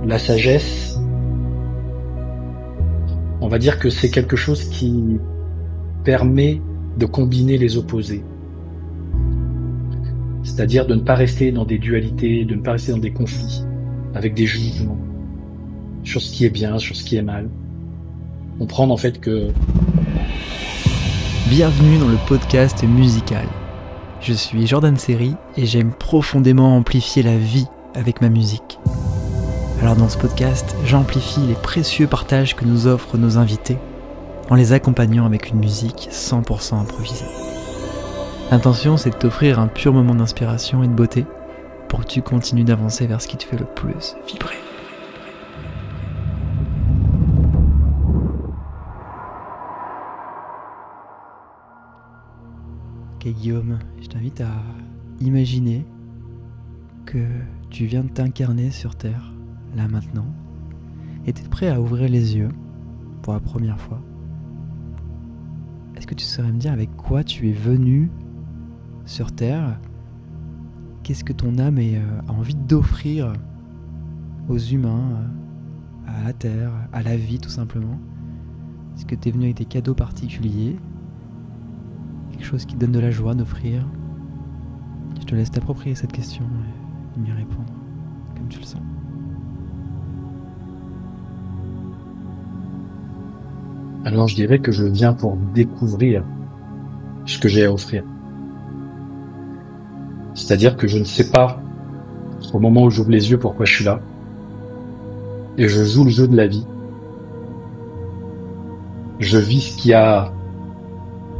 La sagesse, on va dire que c'est quelque chose qui permet de combiner les opposés. C'est-à-dire de ne pas rester dans des dualités, de ne pas rester dans des conflits, avec des jugements sur ce qui est bien, sur ce qui est mal. Comprendre en fait que... Bienvenue dans le podcast musical. Je suis Jordan Serry et j'aime profondément amplifier la vie avec ma musique. Alors dans ce podcast, j'amplifie les précieux partages que nous offrent nos invités en les accompagnant avec une musique 100% improvisée. L'intention, c'est de t'offrir un pur moment d'inspiration et de beauté pour que tu continues d'avancer vers ce qui te fait le plus vibrer. Ok Guillaume, je t'invite à imaginer que tu viens de t'incarner sur Terre, là maintenant, et tu es prêt à ouvrir les yeux pour la première fois. Est-ce que tu saurais me dire avec quoi tu es venu sur Terre? Qu'est-ce que ton âme a envie d'offrir aux humains, à la Terre, à la vie tout simplement? Est-ce que tu es venu avec des cadeaux particuliers? Quelque chose qui te donne de la joie d'offrir? Je te laisse t'approprier cette question et m'y répondre comme tu le sens. Alors je dirais que je viens pour découvrir ce que j'ai à offrir. C'est-à-dire que je ne sais pas, au moment où j'ouvre les yeux, pourquoi je suis là. Et je joue le jeu de la vie. Je vis ce qu'il y a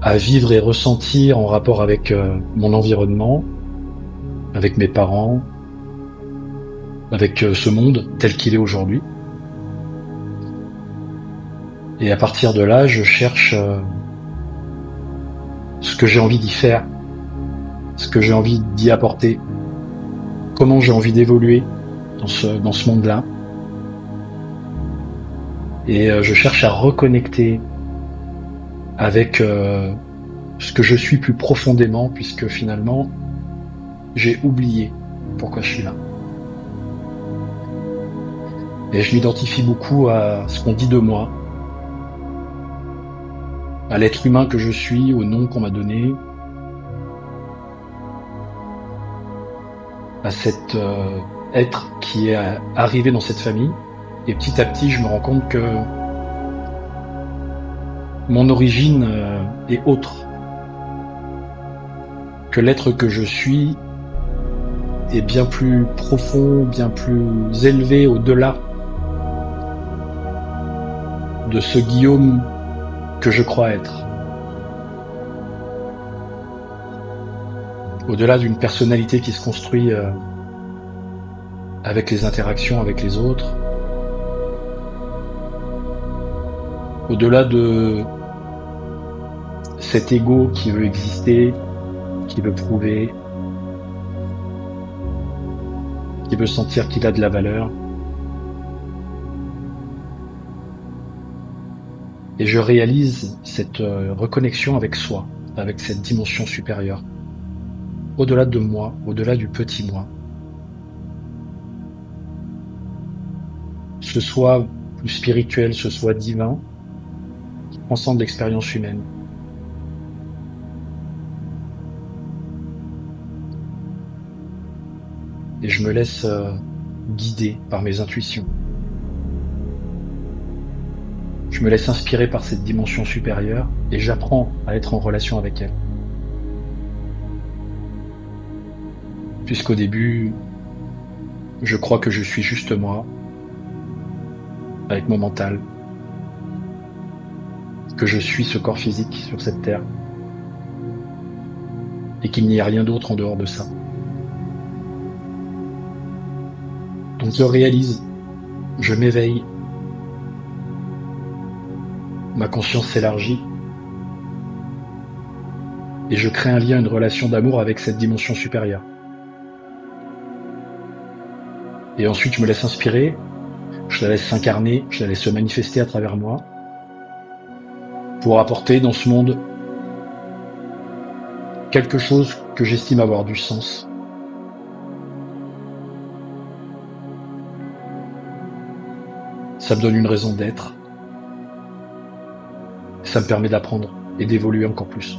à vivre et ressentir en rapport avec mon environnement, avec mes parents, avec ce monde tel qu'il est aujourd'hui. Et à partir de là, je cherche ce que j'ai envie d'y faire, ce que j'ai envie d'y apporter, comment j'ai envie d'évoluer dans ce monde-là. Et je cherche à reconnecter avec ce que je suis plus profondément, puisque finalement, j'ai oublié pourquoi je suis là. Et je m'identifie beaucoup à ce qu'on dit de moi, à l'être humain que je suis, au nom qu'on m'a donné, à cet être qui est arrivé dans cette famille. Et petit à petit, je me rends compte que mon origine est autre, que l'être que je suis est bien plus profond, bien plus élevé, au-delà de ce Guillaume que je crois être. Au-delà d'une personnalité qui se construit avec les interactions avec les autres, au-delà de cet ego qui veut exister, qui veut prouver, qui veut sentir qu'il a de la valeur. Et je réalise cette reconnexion avec soi, avec cette dimension supérieure, au-delà de moi, au-delà du petit moi. Ce soit plus spirituel, ce soit divin, qui transcende l'expérience humaine. Et je me laisse guider par mes intuitions. Je me laisse inspirer par cette dimension supérieure et j'apprends à être en relation avec elle. Puisqu'au début, je crois que je suis juste moi, avec mon mental, que je suis ce corps physique sur cette terre, et qu'il n'y a rien d'autre en dehors de ça. Donc je réalise, je m'éveille, ma conscience s'élargit, et je crée un lien, une relation d'amour avec cette dimension supérieure. Et ensuite je me laisse inspirer, je la laisse s'incarner, je la laisse se manifester à travers moi, pour apporter dans ce monde quelque chose que j'estime avoir du sens. Ça me donne une raison d'être. Ça me permet d'apprendre et d'évoluer encore plus.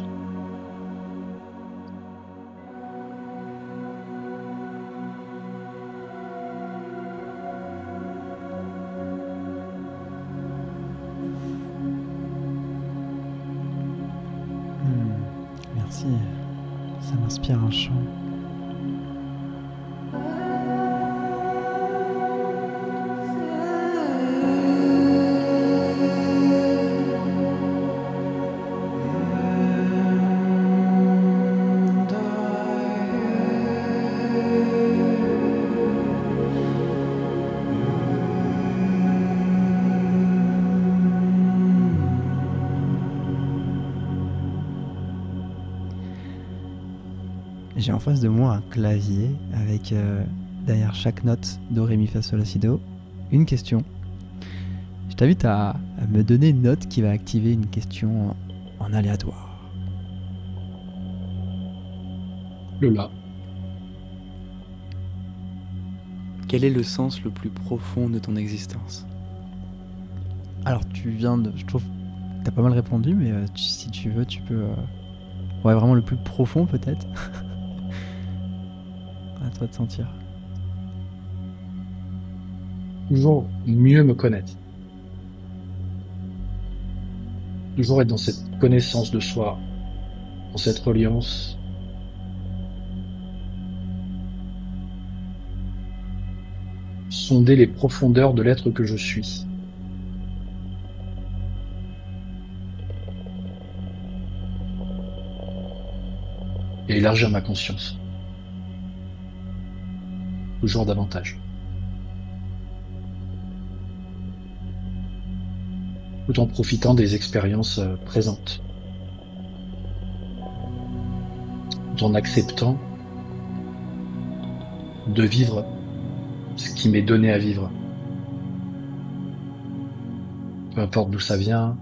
Merci, ça m'inspire un chant. J'ai en face de moi un clavier avec derrière chaque note do, ré, mi, fa, sol, la, si, do, une question. Je t'invite à me donner une note qui va activer une question en aléatoire. Le La. Quel est le sens le plus profond de ton existence? Alors tu viens de... Je trouve que t'as pas mal répondu, mais si tu veux, tu peux... Ouais, vraiment le plus profond peut-être. À toi de sentir. Toujours mieux me connaître. Toujours être dans cette connaissance de soi, dans cette reliance. Sonder les profondeurs de l'être que je suis. Et élargir ma conscience. Toujours davantage. Tout en profitant des expériences présentes. Tout en acceptant de vivre ce qui m'est donné à vivre. Peu importe d'où ça vient,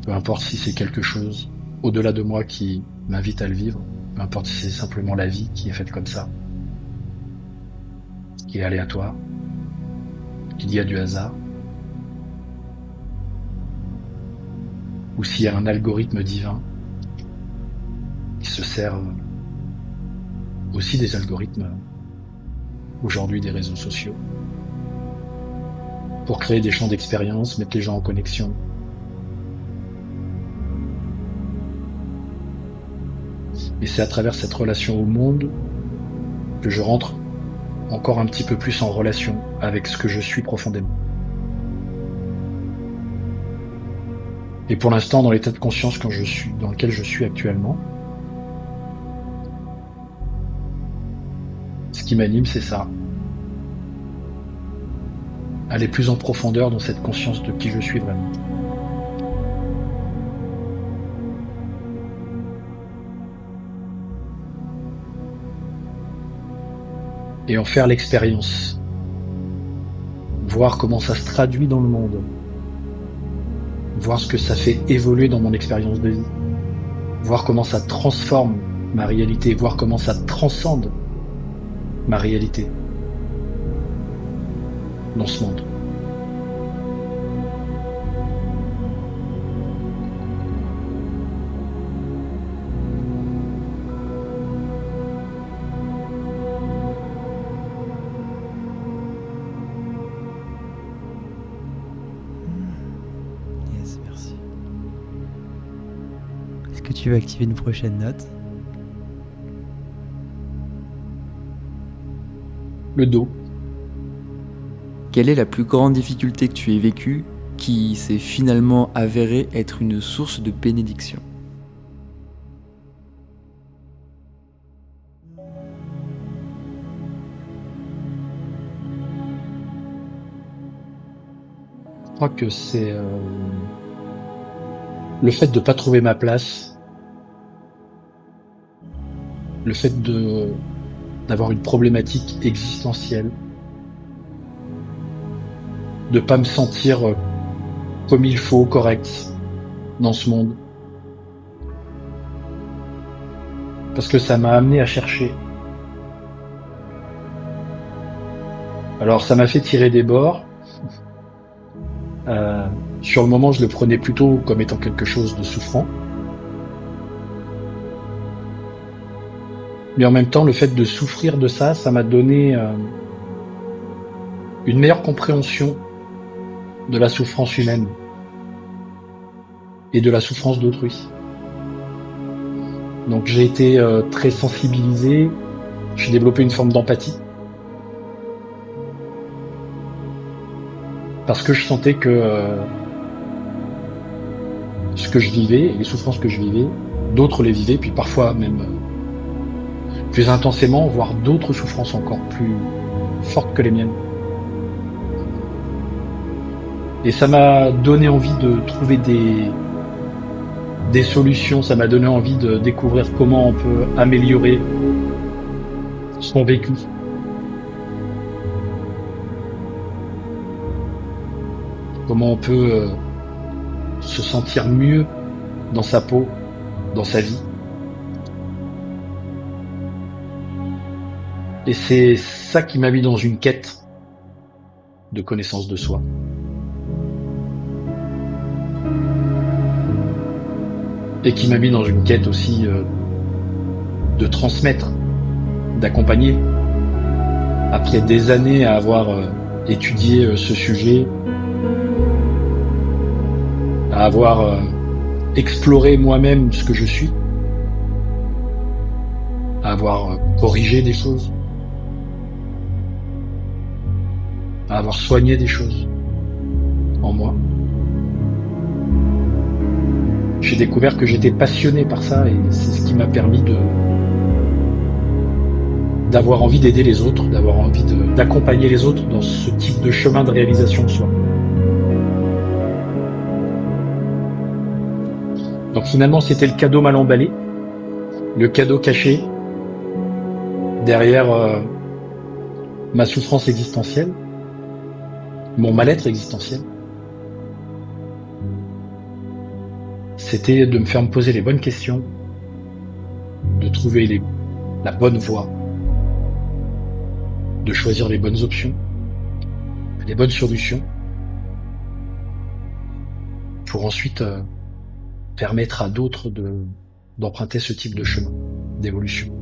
peu importe si c'est quelque chose au-delà de moi qui m'invite à le vivre, peu importe si c'est simplement la vie qui est faite comme ça, qui est aléatoire, qu'il y a du hasard, ou s'il y a un algorithme divin qui se sert aussi des algorithmes aujourd'hui des réseaux sociaux pour créer des champs d'expérience, mettre les gens en connexion. Et c'est à travers cette relation au monde que je rentre encore un petit peu plus en relation avec ce que je suis profondément. Et pour l'instant, dans l'état de conscience dans lequel je suis actuellement, ce qui m'anime, c'est ça. Aller plus en profondeur dans cette conscience de qui je suis vraiment. Et en faire l'expérience. Voir comment ça se traduit dans le monde. Voir ce que ça fait évoluer dans mon expérience de vie. Voir comment ça transforme ma réalité. Voir comment ça transcende ma réalité dans ce monde. Yes, merci. Est-ce que tu veux activer une prochaine note? Le Do. Quelle est la plus grande difficulté que tu aies vécue qui s'est finalement avérée être une source de bénédiction? Je crois que c'est le fait de pas trouver ma place, le fait d'avoir une problématique existentielle, de pas me sentir comme il faut, correct dans ce monde. Parce que ça m'a amené à chercher. Alors ça m'a fait tirer des bords. Sur le moment, je le prenais plutôt comme étant quelque chose de souffrant. Mais en même temps, le fait de souffrir de ça, ça m'a donné une meilleure compréhension de la souffrance humaine et de la souffrance d'autrui. Donc j'ai été très sensibilisé, j'ai développé une forme d'empathie. Parce que je sentais que ce que je vivais, les souffrances que je vivais, d'autres les vivaient, puis parfois même plus intensément, voire d'autres souffrances encore plus fortes que les miennes. Et ça m'a donné envie de trouver des solutions, ça m'a donné envie de découvrir comment on peut améliorer son vécu. Comment on peut se sentir mieux dans sa peau, dans sa vie. Et c'est ça qui m'a mis dans une quête de connaissance de soi. Et qui m'a mis dans une quête aussi de transmettre, d'accompagner. Après des années à avoir étudié ce sujet, à avoir exploré moi-même ce que je suis, à avoir corrigé des choses, à avoir soigné des choses en moi. J'ai découvert que j'étais passionné par ça et c'est ce qui m'a permis d'avoir envie d'aider les autres, d'avoir envie d'accompagner les autres dans ce type de chemin de réalisation de soi. Donc finalement, c'était le cadeau mal emballé, le cadeau caché derrière ma souffrance existentielle, mon mal-être existentiel. C'était de me faire me poser les bonnes questions, de trouver la bonne voie, de choisir les bonnes options, les bonnes solutions, pour ensuite permettre à d'autres d'emprunter ce type de chemin d'évolution.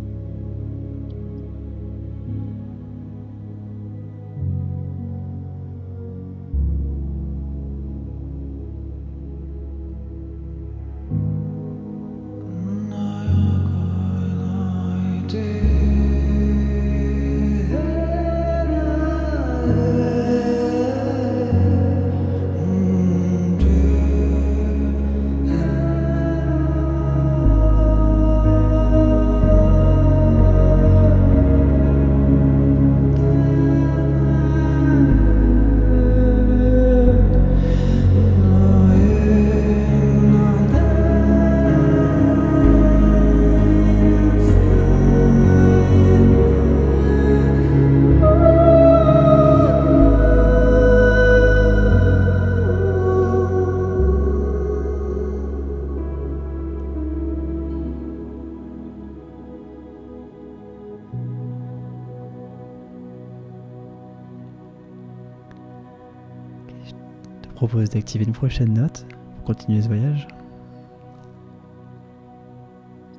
Je propose d'activer une prochaine note pour continuer ce voyage.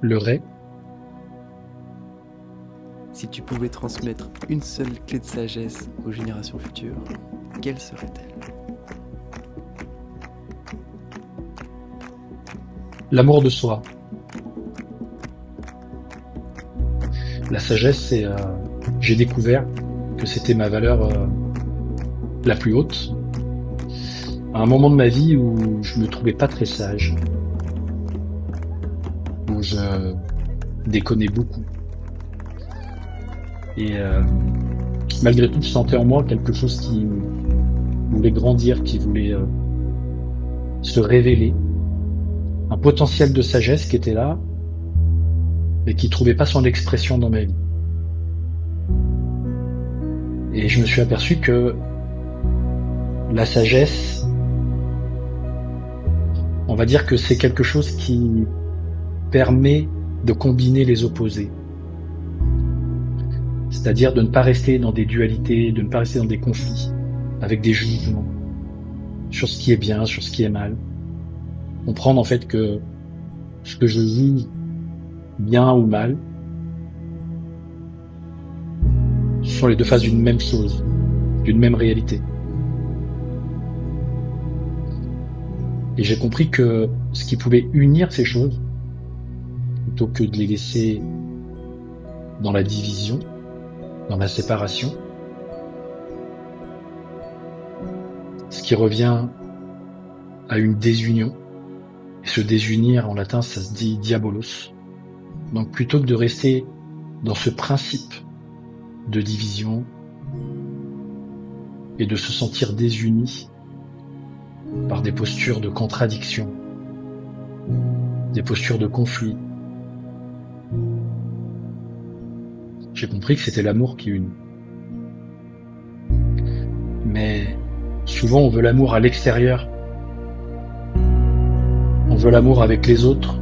Le Ré. Si tu pouvais transmettre une seule clé de sagesse aux générations futures, quelle serait-elle ? L'amour de soi. La sagesse, c'est j'ai découvert que c'était ma valeur la plus haute. À un moment de ma vie où je me trouvais pas très sage, où je déconnais beaucoup. Et malgré tout, je sentais en moi quelque chose qui voulait grandir, qui voulait se révéler. Un potentiel de sagesse qui était là, mais qui trouvait pas son expression dans ma vie. Et je me suis aperçu que la sagesse, on va dire que c'est quelque chose qui permet de combiner les opposés. C'est-à-dire de ne pas rester dans des dualités, de ne pas rester dans des conflits, avec des jugements sur ce qui est bien, sur ce qui est mal. Comprendre en fait que ce que je vis bien ou mal sont les deux faces d'une même chose, d'une même réalité. Et j'ai compris que ce qui pouvait unir ces choses, plutôt que de les laisser dans la division, dans la séparation, ce qui revient à une désunion. Et se désunir, en latin, ça se dit diabolos. Donc plutôt que de rester dans ce principe de division et de se sentir désuni par des postures de contradiction, des postures de conflit, j'ai compris que c'était l'amour qui unit. Mais souvent on veut l'amour à l'extérieur. On veut l'amour avec les autres.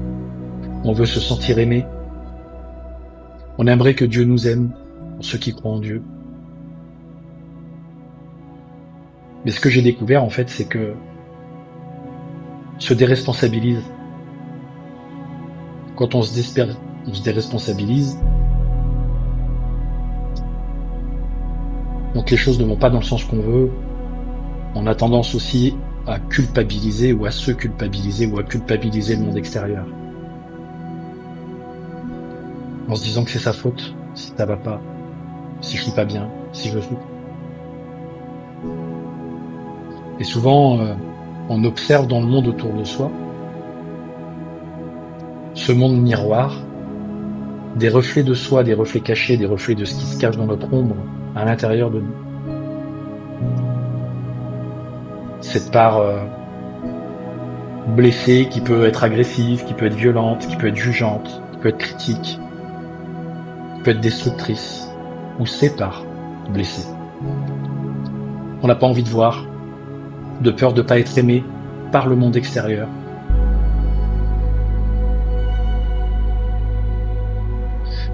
On veut se sentir aimé. On aimerait que Dieu nous aime, pour ceux qui croient en Dieu. Mais ce que j'ai découvert, en fait, c'est que se déresponsabilise. Quand on se déresponsabilise, donc les choses ne vont pas dans le sens qu'on veut. On a tendance aussi à culpabiliser ou à se culpabiliser ou à culpabiliser le monde extérieur. En se disant que c'est sa faute, si ça va pas, si je suis pas bien, si je souffre. Et souvent, on observe dans le monde autour de soi ce monde miroir, des reflets de soi, des reflets cachés, des reflets de ce qui se cache dans notre ombre à l'intérieur de nous. Cette part blessée qui peut être agressive, qui peut être violente, qui peut être jugeante, qui peut être critique, qui peut être destructrice, ou ces parts blessées. On n'a pas envie de voir, de peur de ne pas être aimé par le monde extérieur.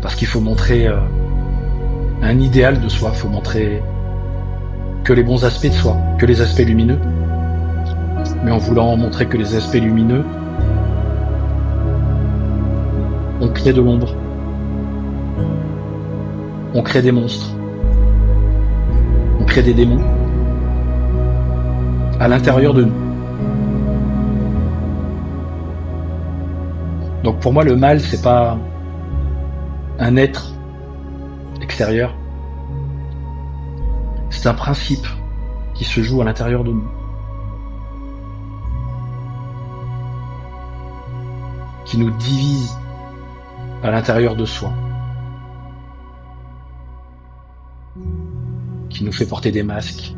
Parce qu'il faut montrer un idéal de soi, il faut montrer que les bons aspects de soi, que les aspects lumineux. Mais en voulant montrer que les aspects lumineux, on crée de l'ombre. On crée des monstres. On crée des démons à l'intérieur de nous. Donc pour moi, le mal, c'est pas un être extérieur. C'est un principe qui se joue à l'intérieur de nous, qui nous divise à l'intérieur de soi, qui nous fait porter des masques,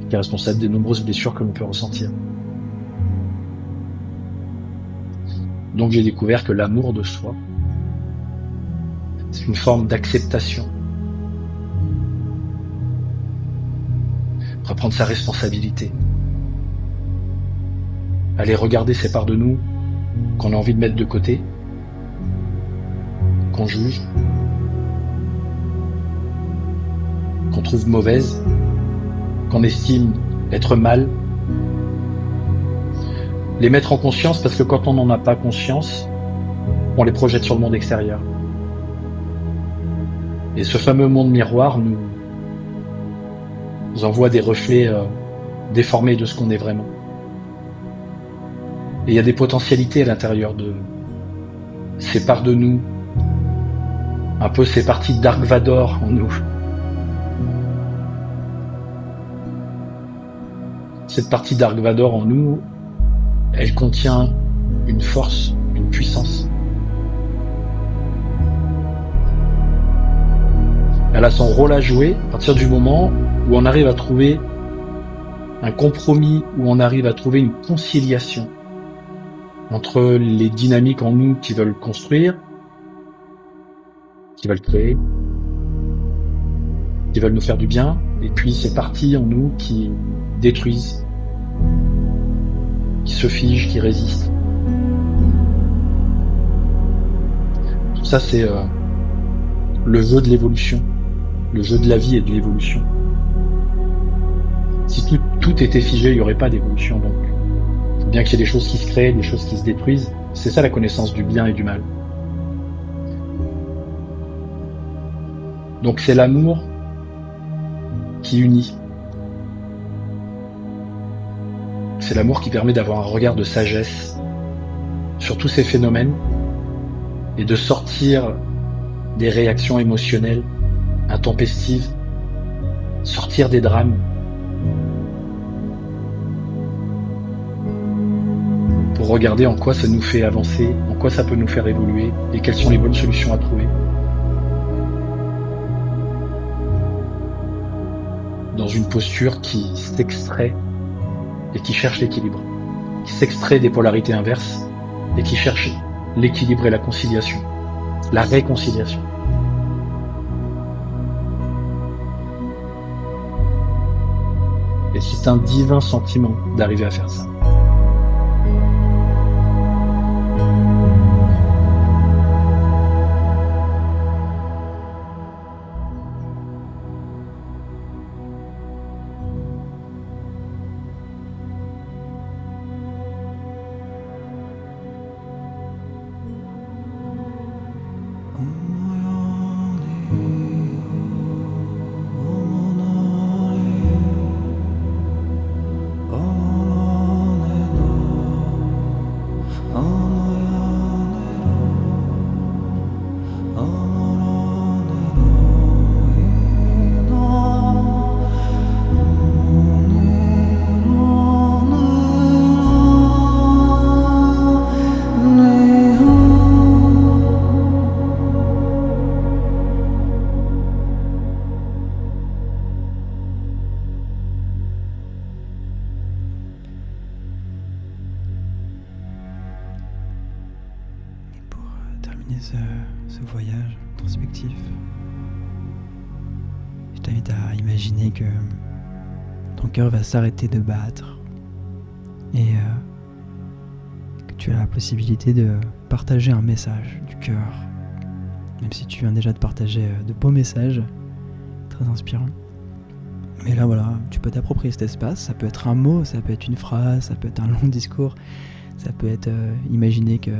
qui est responsable des nombreuses blessures que l'on peut ressentir. Donc j'ai découvert que l'amour de soi, c'est une forme d'acceptation. Reprendre sa responsabilité. Aller regarder ces parts de nous qu'on a envie de mettre de côté, qu'on juge, qu'on trouve mauvaises, qu'on estime être mal. Les mettre en conscience, parce que quand on n'en a pas conscience, on les projette sur le monde extérieur. Et ce fameux monde miroir nous envoie des reflets déformés de ce qu'on est vraiment. Et il y a des potentialités à l'intérieur de ces parts de nous, un peu ces parties Dark Vador en nous. Cette partie Dark Vador en nous, elle contient une force, une puissance. Elle a son rôle à jouer à partir du moment où on arrive à trouver un compromis, où on arrive à trouver une conciliation entre les dynamiques en nous qui veulent construire, qui veulent créer, qui veulent nous faire du bien, et puis ces parties en nous qui détruisent, qui qui se fige, qui résiste. Tout ça, c'est le jeu de l'évolution, le jeu de la vie et de l'évolution. Si tout était figé, il n'y aurait pas d'évolution. Donc, il faut bien qu'il y ait des choses qui se créent, des choses qui se détruisent. C'est ça la connaissance du bien et du mal. Donc c'est l'amour qui unit. C'est l'amour qui permet d'avoir un regard de sagesse sur tous ces phénomènes et de sortir des réactions émotionnelles intempestives, sortir des drames. Pour regarder en quoi ça nous fait avancer, en quoi ça peut nous faire évoluer et quelles sont les bonnes solutions à trouver. Dans une posture qui s'extrait et qui cherche l'équilibre, qui s'extrait des polarités inverses et qui cherche l'équilibre et la conciliation, la réconciliation. Et c'est un divin sentiment d'arriver à faire ça. Ce voyage introspectif, je t'invite à imaginer que ton cœur va s'arrêter de battre et que tu as la possibilité de partager un message du cœur, même si tu viens déjà de partager de beaux messages très inspirants. Mais là voilà, tu peux t'approprier cet espace, ça peut être un mot, ça peut être une phrase, ça peut être un long discours, ça peut être imaginer que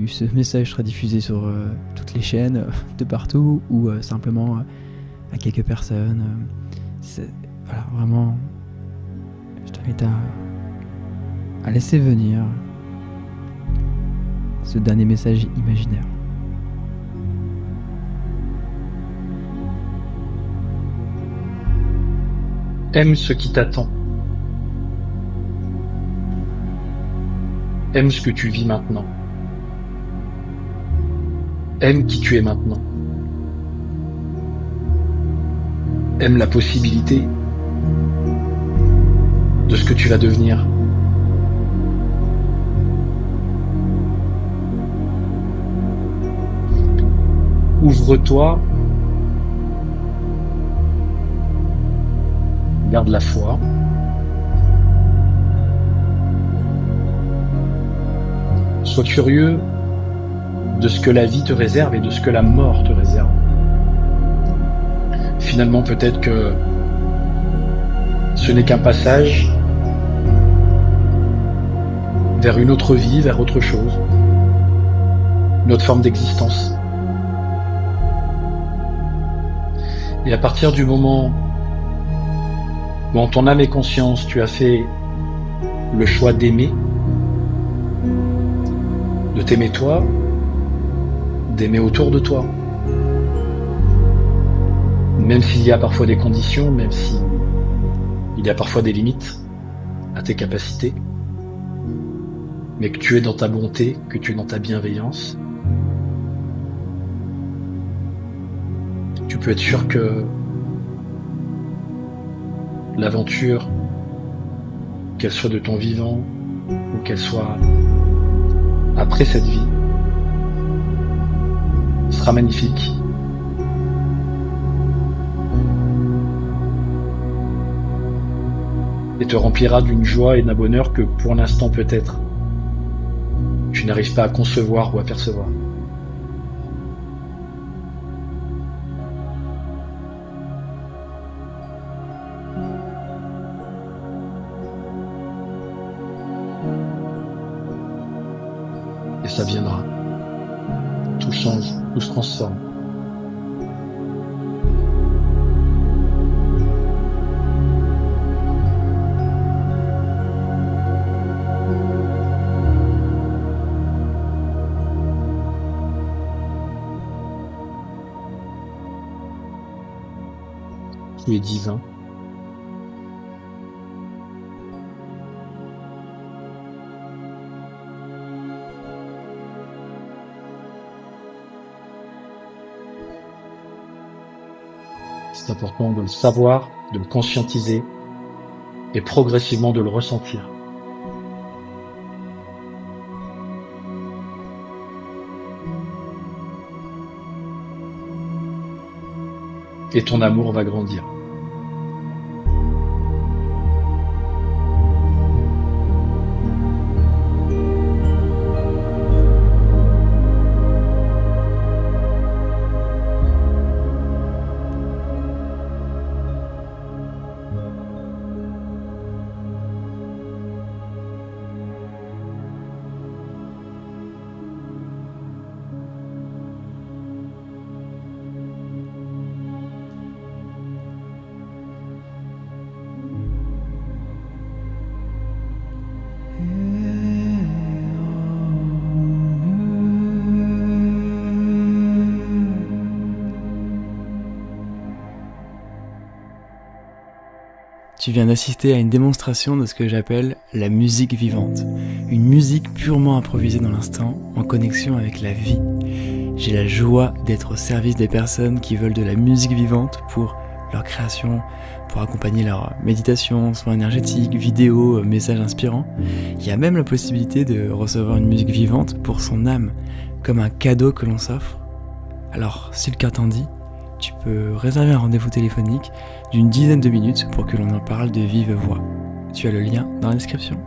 ce message sera diffusé sur toutes les chaînes de partout ou simplement à quelques personnes. Voilà, vraiment, je t'invite à laisser venir ce dernier message imaginaire. Aime ce qui t'attend. Aime ce que tu vis maintenant. Aime qui tu es maintenant. Aime la possibilité de ce que tu vas devenir. Ouvre-toi. Garde la foi. Sois curieux de ce que la vie te réserve et de ce que la mort te réserve. Finalement, peut-être que ce n'est qu'un passage vers une autre vie, vers autre chose, une autre forme d'existence. Et à partir du moment où en ton âme et conscience, tu as fait le choix d'aimer, de t'aimer toi, d'aimer autour de toi, même s'il y a parfois des conditions, même s'il y a parfois des limites à tes capacités, mais que tu es dans ta bonté, que tu es dans ta bienveillance, tu peux être sûr que l'aventure, qu'elle soit de ton vivant ou qu'elle soit après cette vie, sera magnifique. et te remplira d'une joie et d'un bonheur que pour l'instant peut-être tu n'arrives pas à concevoir ou à percevoir. Et ça viendra. Tout change, tout se transforme. Tu es divin. C'est important de le savoir, de le conscientiser et progressivement de le ressentir. Et ton amour va grandir. Tu viens d'assister à une démonstration de ce que j'appelle la musique vivante. Une musique purement improvisée dans l'instant, en connexion avec la vie. J'ai la joie d'être au service des personnes qui veulent de la musique vivante pour leur création, pour accompagner leur méditation, soins énergétiques, vidéos, messages inspirants. Il y a même la possibilité de recevoir une musique vivante pour son âme, comme un cadeau que l'on s'offre. Alors, si le cœur t'en dit, tu peux réserver un rendez-vous téléphonique d'une dizaine de minutes pour que l'on en parle de vive voix. Tu as le lien dans la description.